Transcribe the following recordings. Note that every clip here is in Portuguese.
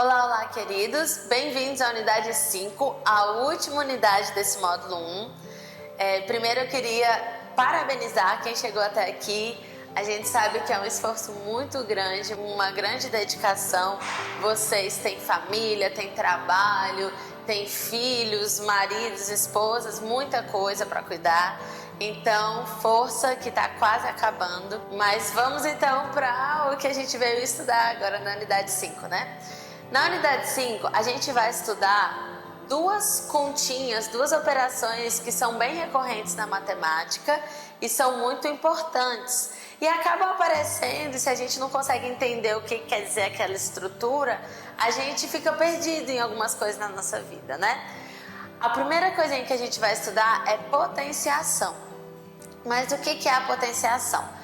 Olá, olá, queridos! Bem-vindos à unidade 5, a última unidade desse módulo 1. Primeiro eu queria parabenizar quem chegou até aqui. A gente sabe que é um esforço muito grande, uma grande dedicação. Vocês têm família, têm trabalho, têm filhos, maridos, esposas, muita coisa para cuidar. Então, força que está quase acabando. Mas vamos então para o que a gente veio estudar agora na unidade 5, né? Na unidade 5, a gente vai estudar duas continhas, duas operações que são bem recorrentes na matemática e são muito importantes. E acabam aparecendo, e se a gente não consegue entender o que quer dizer aquela estrutura, a gente fica perdido em algumas coisas na nossa vida, né? A primeira coisa que a gente vai estudar é potenciação. Mas o que é a potenciação?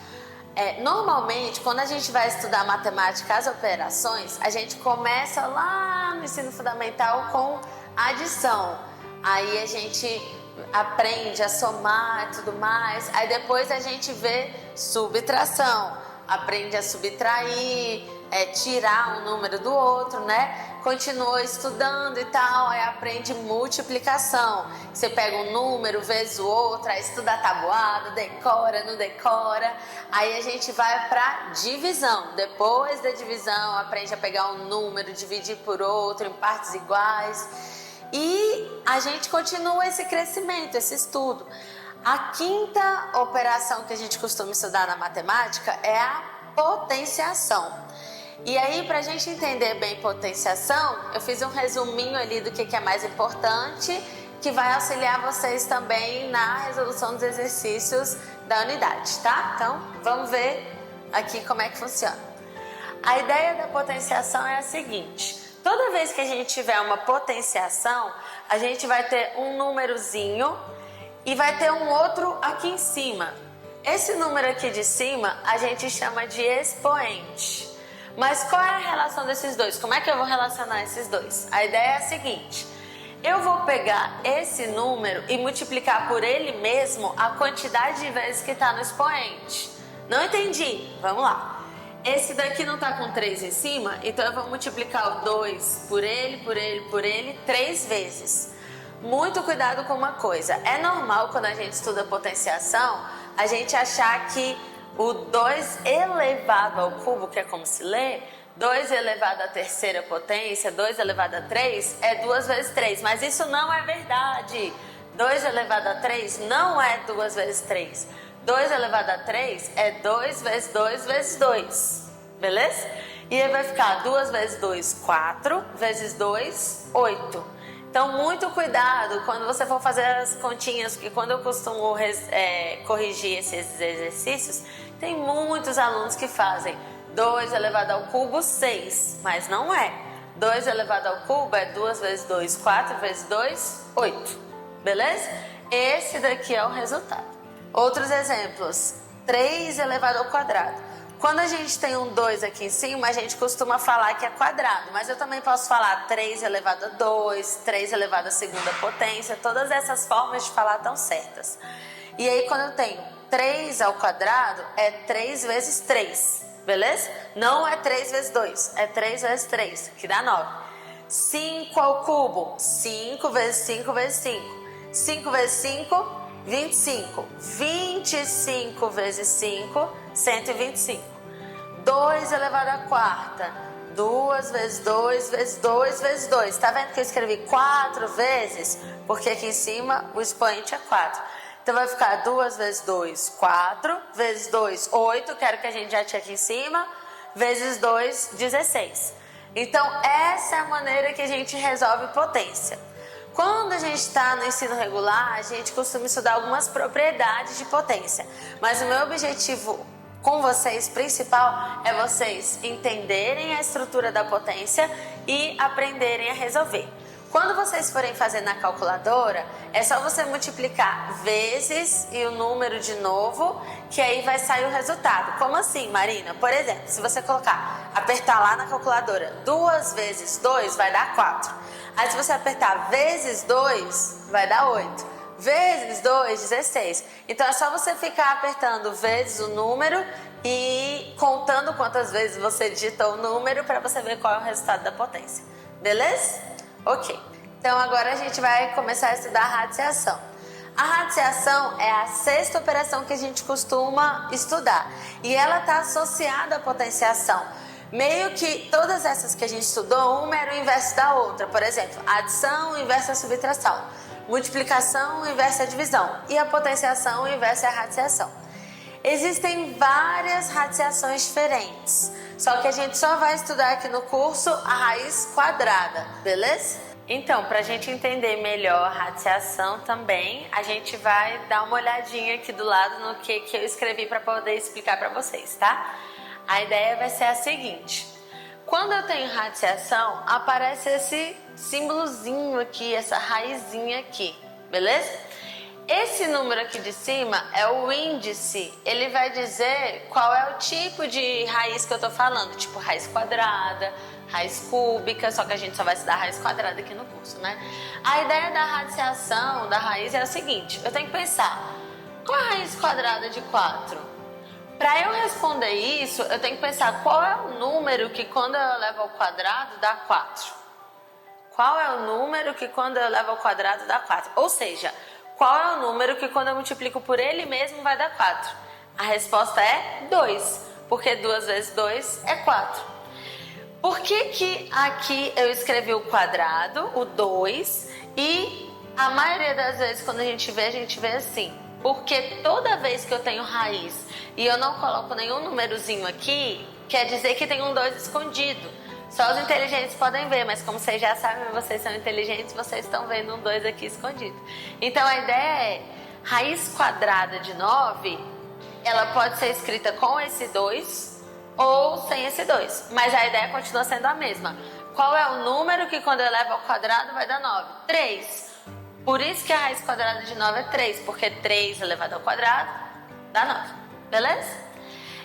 Normalmente, quando a gente vai estudar matemática, as operações, a gente começa lá no ensino fundamental com adição. Aí a gente aprende a somar e tudo mais. Aí depois a gente vê subtração, aprende a subtrair, tirar um número do outro, né? Continua estudando e tal, aí aprende multiplicação. Você pega um número vezes o outro, aí estuda a tabuada, decora, não decora. Aí a gente vai para divisão. Depois da divisão, aprende a pegar um número, dividir por outro em partes iguais. E a gente continua esse crescimento, esse estudo. A quinta operação que a gente costuma estudar na matemática é a potenciação. E aí, para a gente entender bem potenciação, eu fiz um resuminho ali do que é mais importante, que vai auxiliar vocês também na resolução dos exercícios da unidade, tá? Então, vamos ver aqui como é que funciona. A ideia da potenciação é a seguinte: toda vez que a gente tiver uma potenciação, a gente vai ter um númerozinho e vai ter um outro aqui em cima. Esse número aqui de cima a gente chama de expoente. Mas qual é a relação desses dois? Como é que eu vou relacionar esses dois? A ideia é a seguinte: eu vou pegar esse número e multiplicar por ele mesmo a quantidade de vezes que está no expoente. Não entendi? Vamos lá. Esse daqui não está com 3 em cima, então eu vou multiplicar o 2 por ele, 3 vezes. Muito cuidado com uma coisa. É normal quando a gente estuda potenciação, a gente achar que o 2 elevado ao cubo, que é como se lê, 2 elevado à terceira potência, 2 elevado a 3, é 2 vezes 3. Mas isso não é verdade. 2 elevado a 3 não é 2 vezes 3. 2 elevado a 3 é 2 vezes 2 vezes 2. Beleza? E aí vai ficar 2 vezes 2, 4, vezes 2, 8. Então, muito cuidado quando você for fazer as continhas, porque quando eu costumo corrigir esses exercícios, tem muitos alunos que fazem 2 elevado ao cubo, 6, mas não é. 2 elevado ao cubo é 2 vezes 2, 4 vezes 2, 8. Beleza? Esse daqui é o resultado. Outros exemplos: 3 elevado ao quadrado. Quando a gente tem um 2 aqui em cima, a gente costuma falar que é quadrado, mas eu também posso falar 3 elevado a 2, 3 elevado à segunda potência, todas essas formas de falar estão certas. E aí, quando eu tenho 3 ao quadrado, é 3 vezes 3, beleza? Não é 3 vezes 2, é 3 vezes 3, que dá 9. 5 ao cubo, 5 vezes 5 vezes 5. 5 vezes 5, 25. 25 vezes 5, 125. 2 elevado à quarta, 2 vezes 2 vezes 2 vezes 2. Tá vendo que eu escrevi 4 vezes? Porque aqui em cima o expoente é 4. Então vai ficar 2 vezes 2, 4, vezes 2, 8, que era o que a gente já tinha aqui em cima, vezes 2, 16. Então essa é a maneira que a gente resolve potência. Quando a gente está no ensino regular, a gente costuma estudar algumas propriedades de potência. Mas o meu objetivo com vocês principal é vocês entenderem a estrutura da potência e aprenderem a resolver. Quando vocês forem fazer na calculadora, é só você multiplicar vezes e o número de novo, que aí vai sair o resultado. Como assim, Marina? Por exemplo, se você apertar lá na calculadora 2 vezes 2, vai dar 4. Aí se você apertar vezes 2, vai dar 8. vezes 2, 16. Então é só você ficar apertando vezes o número e contando quantas vezes você digitou o número para você ver qual é o resultado da potência. Beleza? Ok. Então agora a gente vai começar a estudar a radiciação. A radiciação é a sexta operação que a gente costuma estudar e ela está associada à potenciação. Meio que todas essas que a gente estudou, uma era o inverso da outra. Por exemplo, a adição, o inverso é a subtração. Multiplicação, o inverso é a divisão. E a potenciação, o inverso é a radiciação. Existem várias radiciações diferentes. Só que a gente só vai estudar aqui no curso a raiz quadrada, beleza? Então, para a gente entender melhor a radiciação também, a gente vai dar uma olhadinha aqui do lado no que eu escrevi para poder explicar para vocês, tá? A ideia vai ser a seguinte: quando eu tenho radiciação, aparece esse símbolozinho aqui, essa raizinha aqui, beleza? Esse número aqui de cima é o índice, ele vai dizer qual é o tipo de raiz que eu tô falando, tipo raiz quadrada, raiz cúbica, só que a gente só vai estudar raiz quadrada aqui no curso, né? A ideia da radiciação, da raiz, é o seguinte: eu tenho que pensar, qual é a raiz quadrada de 4? Para eu responder isso, eu tenho que pensar qual é o número que quando eu levo ao quadrado dá 4. Qual é o número que quando eu levo ao quadrado dá 4? Ou seja, qual é o número que quando eu multiplico por ele mesmo vai dar 4? A resposta é 2, porque 2 vezes 2 é 4. Por que aqui eu escrevi o quadrado, o 2, e a maioria das vezes quando a gente vê assim? Porque toda vez que eu tenho raiz e eu não coloco nenhum númerozinho aqui, quer dizer que tem um 2 escondido. Só os inteligentes podem ver, mas como vocês já sabem, vocês são inteligentes, vocês estão vendo um 2 aqui escondido. Então a ideia é, raiz quadrada de 9, ela pode ser escrita com esse 2 ou sem esse 2. Mas a ideia continua sendo a mesma. Qual é o número que quando eu levo ao quadrado vai dar 9? 3. Por isso que a raiz quadrada de 9 é 3, porque 3 elevado ao quadrado dá 9, beleza?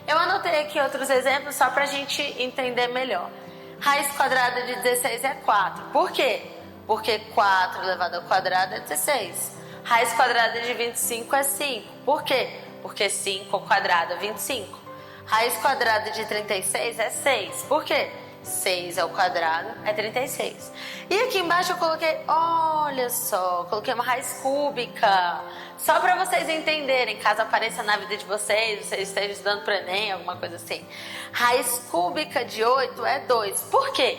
Eu anotei aqui outros exemplos só para a gente entender melhor. Raiz quadrada de 16 é 4. Por quê? Porque 4 elevado ao quadrado é 16. Raiz quadrada de 25 é 5. Por quê? Porque 5 ao quadrado é 25. Raiz quadrada de 36 é 6. Por quê? 6 ao quadrado é 36. E aqui embaixo eu coloquei, olha só, coloquei uma raiz cúbica. Só para vocês entenderem, caso apareça na vida de vocês estejam estudando para o Enem, alguma coisa assim. Raiz cúbica de 8 é 2. Por quê?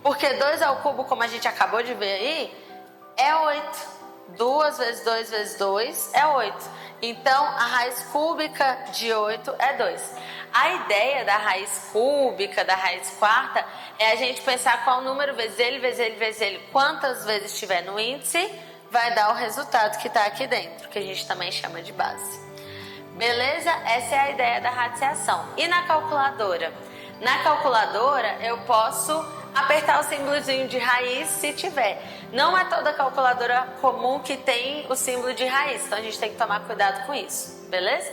Porque 2 ao cubo, como a gente acabou de ver aí, é 8. 2 vezes 2 vezes 2 é 8. Então, a raiz cúbica de 8 é 2. A ideia da raiz cúbica, da raiz quarta, é a gente pensar qual número vezes ele, vezes ele, vezes ele. Quantas vezes estiver no índice, vai dar o resultado que está aqui dentro, que a gente também chama de base. Beleza? Essa é a ideia da radiciação. E na calculadora? Na calculadora, eu posso apertar o símbolozinho de raiz se tiver. Não é toda calculadora comum que tem o símbolo de raiz, então a gente tem que tomar cuidado com isso, beleza?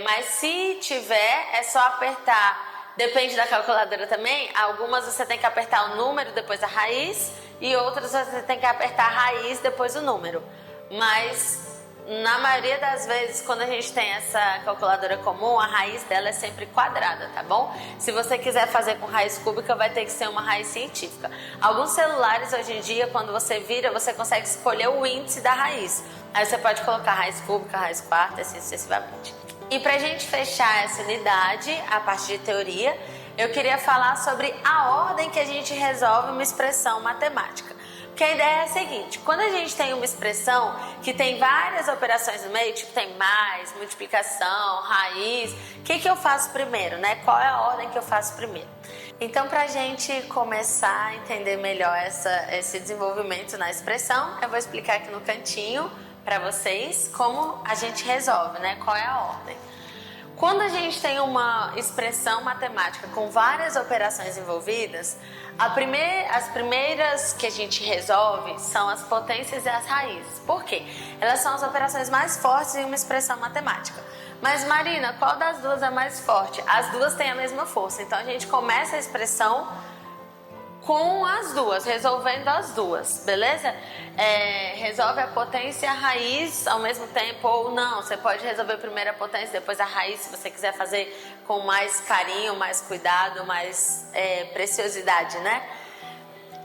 Mas se tiver, é só apertar. Depende da calculadora também. Algumas você tem que apertar o número depois da raiz e outras você tem que apertar a raiz depois o número. Mas na maioria das vezes, quando a gente tem essa calculadora comum, a raiz dela é sempre quadrada, tá bom? Se você quiser fazer com raiz cúbica, vai ter que ser uma raiz científica. Alguns celulares hoje em dia, quando você vira, você consegue escolher o índice da raiz. Aí você pode colocar raiz cúbica, raiz quarta, assim sucessivamente. E pra gente fechar essa unidade, a parte de teoria, eu queria falar sobre a ordem que a gente resolve uma expressão matemática. Porque a ideia é a seguinte: quando a gente tem uma expressão que tem várias operações no meio, tipo tem mais, multiplicação, raiz, o que eu faço primeiro, né? Qual é a ordem que eu faço primeiro? Então, para a gente começar a entender melhor esse desenvolvimento na expressão, eu vou explicar aqui no cantinho para vocês como a gente resolve, né? Qual é a ordem. Quando a gente tem uma expressão matemática com várias operações envolvidas, as primeiras que a gente resolve são as potências e as raízes. Por quê? Elas são as operações mais fortes em uma expressão matemática. Mas Marina, qual das duas é mais forte? As duas têm a mesma força. Então a gente começa a expressão com as duas, resolvendo as duas, beleza? Resolve a potência e a raiz ao mesmo tempo ou não. Você pode resolver primeiro a potência, depois a raiz, se você quiser fazer com mais carinho, mais cuidado, mais preciosidade, né?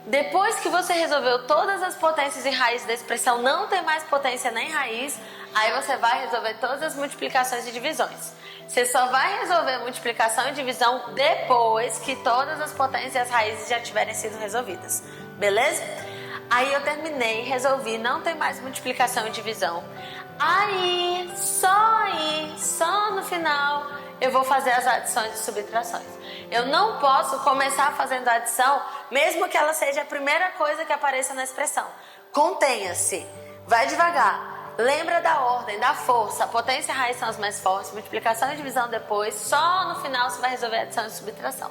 Depois que você resolveu todas as potências e raízes da expressão, não tem mais potência nem raiz, aí você vai resolver todas as multiplicações e divisões. Você só vai resolver multiplicação e divisão depois que todas as potências e as raízes já tiverem sido resolvidas, beleza? Aí eu terminei, resolvi, não tem mais multiplicação e divisão. Aí, só no final, eu vou fazer as adições e subtrações. Eu não posso começar fazendo a adição, mesmo que ela seja a primeira coisa que apareça na expressão. Contenha-se, vai devagar. Lembra da ordem, da força, a potência e a raiz são as mais fortes, multiplicação e divisão depois, só no final você vai resolver adição e subtração.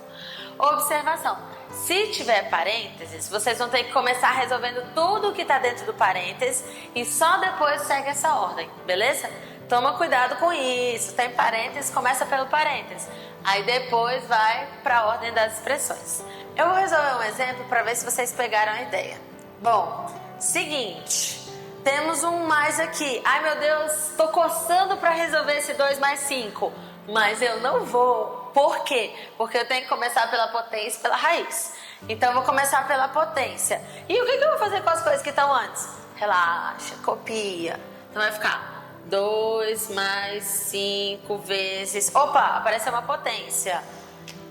Observação, se tiver parênteses, vocês vão ter que começar resolvendo tudo que está dentro do parênteses e só depois segue essa ordem, beleza? Toma cuidado com isso, tem parênteses, começa pelo parênteses, aí depois vai para a ordem das expressões. Eu vou resolver um exemplo para ver se vocês pegaram a ideia. Bom, seguinte... Temos um mais aqui. Ai meu Deus, tô coçando para resolver esse 2 mais 5. Mas eu não vou. Por quê? Porque eu tenho que começar pela potência e pela raiz. Então eu vou começar pela potência. E o que eu vou fazer com as coisas que estão antes? Relaxa, copia. Então vai ficar 2 mais 5 vezes... Opa, apareceu uma potência.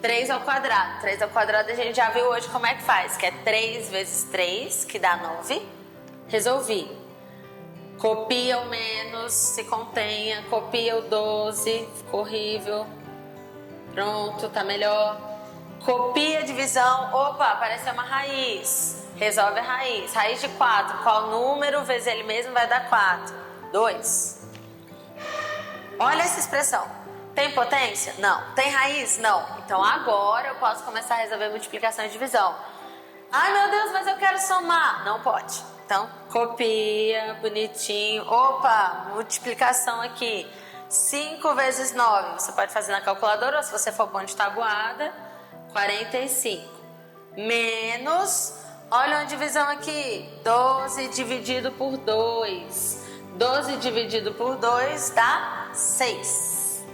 3 ao quadrado. 3 ao quadrado a gente já viu hoje como é que faz. Que é 3 vezes 3, que dá 9. Resolvi. Copia o menos, se contenha, copia o 12, ficou horrível. Pronto, tá melhor. Copia a divisão, opa, apareceu uma raiz. Resolve a raiz. Raiz de 4, qual número vezes ele mesmo vai dar 4? 2. Olha essa expressão. Tem potência? Não. Tem raiz? Não. Então agora eu posso começar a resolver multiplicação e divisão. Ai meu Deus, mas eu quero somar. Não pode. Então, copia, bonitinho. Opa, multiplicação aqui. 5 vezes 9. Você pode fazer na calculadora ou se você for bom de tabuada. 45. Menos, olha uma divisão aqui. 12 dividido por 2. 12 dividido por 2 dá 6.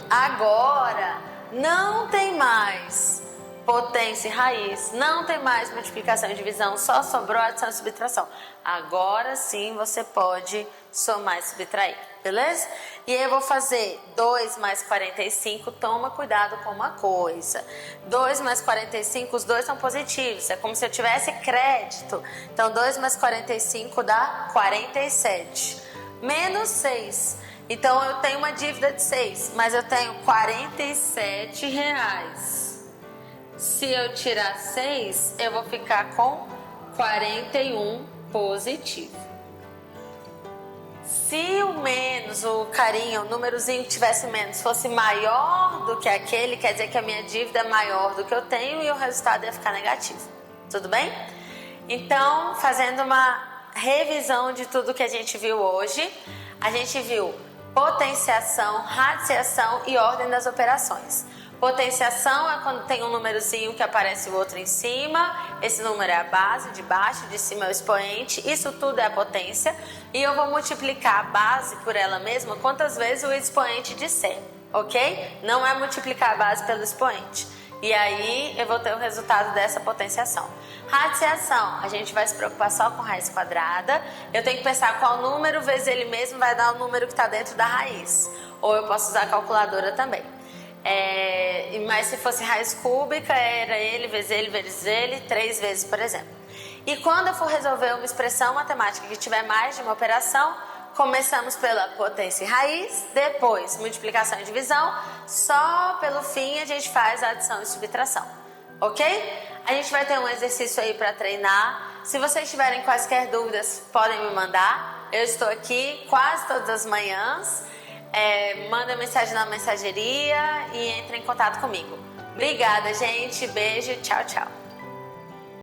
Agora não tem mais potência e raiz, não tem mais multiplicação e divisão, só sobrou adição e subtração. Agora sim você pode somar e subtrair, beleza? E aí eu vou fazer 2 mais 45, toma cuidado com uma coisa. 2 mais 45, os dois são positivos, é como se eu tivesse crédito. Então 2 mais 45 dá 47. Menos 6. Então eu tenho uma dívida de 6, mas eu tenho 47 reais. Se eu tirar 6, eu vou ficar com 41 positivo. Se o menos, o carinho, o númerozinho que tivesse menos fosse maior do que aquele, quer dizer que a minha dívida é maior do que eu tenho e o resultado ia ficar negativo. Tudo bem? Então, fazendo uma revisão de tudo que a gente viu hoje, a gente viu potenciação, radiciação e ordem das operações. Potenciação é quando tem um númerozinho que aparece o outro em cima. Esse número é a base, de baixo, de cima é o expoente. Isso tudo é a potência. E eu vou multiplicar a base por ela mesma quantas vezes o expoente disser, ok? Não é multiplicar a base pelo expoente. E aí eu vou ter o resultado dessa potenciação. Radiciação, a gente vai se preocupar só com raiz quadrada. Eu tenho que pensar qual número vezes ele mesmo vai dar o número que está dentro da raiz. Ou eu posso usar a calculadora também. Mas se fosse raiz cúbica, era ele, vezes ele, 3 vezes, por exemplo. E quando eu for resolver uma expressão matemática que tiver mais de uma operação, começamos pela potência e raiz, depois multiplicação e divisão, só pelo fim a gente faz a adição e subtração, ok? A gente vai ter um exercício aí para treinar. Se vocês tiverem quaisquer dúvidas, podem me mandar. Eu estou aqui quase todas as manhãs. Manda mensagem na mensageria e entre em contato comigo. Obrigada, gente. Beijo. Tchau, tchau.